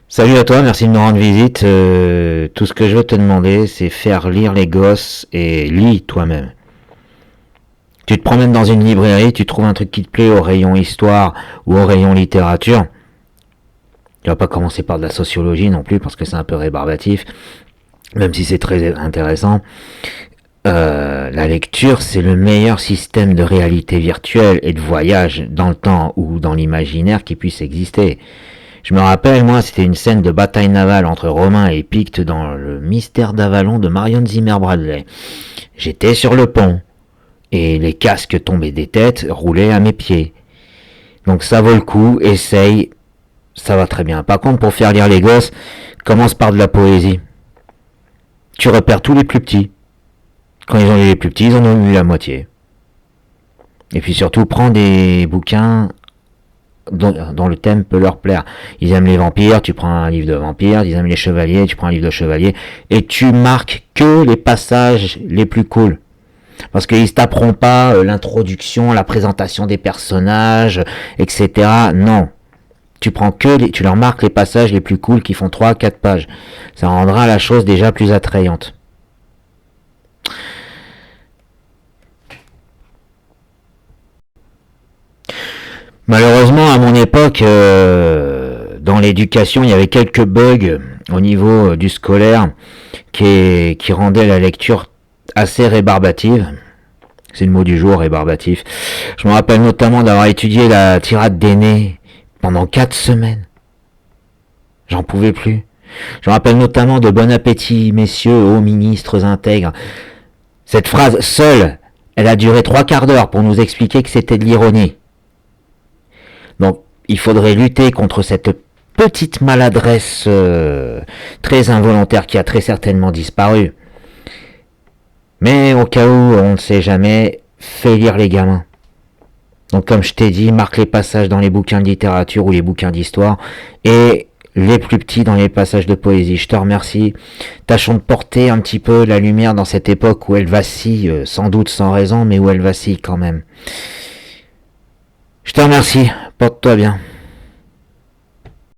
Salut à toi, merci de nous rendre visite. Tout ce que je veux te demander, c'est faire lire les gosses et lis toi-même. Tu te promènes dans une librairie, tu trouves un truc qui te plaît au rayon histoire ou au rayon littérature. Tu vas pas commencer par de la sociologie non plus parce que c'est un peu rébarbatif, même si c'est très intéressant. La lecture, c'est le meilleur système de réalité virtuelle et de voyage dans le temps ou dans l'imaginaire qui puisse exister. Je me rappelle, moi, c'était une scène de bataille navale entre Romains et Pictes dans le Mystère d'Avalon de Marion Zimmer Bradley. J'étais sur le pont, et les casques tombaient des têtes roulaient à mes pieds. Donc ça vaut le coup, essaye, ça va très bien. Par contre, pour faire lire les gosses, commence par de la poésie. Tu repères tous les plus petits. Quand ils ont lu les plus petits, ils en ont lu la moitié. Et puis surtout, prends des bouquins dont le thème peut leur plaire. Ils aiment les vampires, tu prends un livre de vampires. Ils aiment les chevaliers, tu prends un livre de chevaliers. Et tu marques que les passages les plus cool. Parce qu'ils ne taperont pas l'introduction, la présentation des personnages, etc. Non. Tu leur marques les passages les plus cool qui font 3 à 4 pages. Ça rendra la chose déjà plus attrayante. Malheureusement, à mon époque, dans l'éducation, il y avait quelques bugs au niveau du scolaire qui rendaient la lecture assez rébarbative. C'est le mot du jour, rébarbatif. Je me rappelle notamment d'avoir étudié la tirade d'Aîné pendant 4 semaines. J'en pouvais plus. Je me rappelle notamment de Bon appétit, messieurs, hauts ministres intègres. Cette phrase seule, elle a duré 3 quarts d'heure pour nous expliquer que c'était de l'ironie. Donc, il faudrait lutter contre cette petite maladresse très involontaire qui a très certainement disparu. Mais au cas où, on ne sait jamais, fais lire les gamins. Donc comme je t'ai dit, marque les passages dans les bouquins de littérature ou les bouquins d'histoire et les plus petits dans les passages de poésie. Je te remercie. Tâchons de porter un petit peu la lumière dans cette époque où elle vacille, sans doute sans raison, mais où elle vacille quand même. Je te remercie. Porte-toi bien.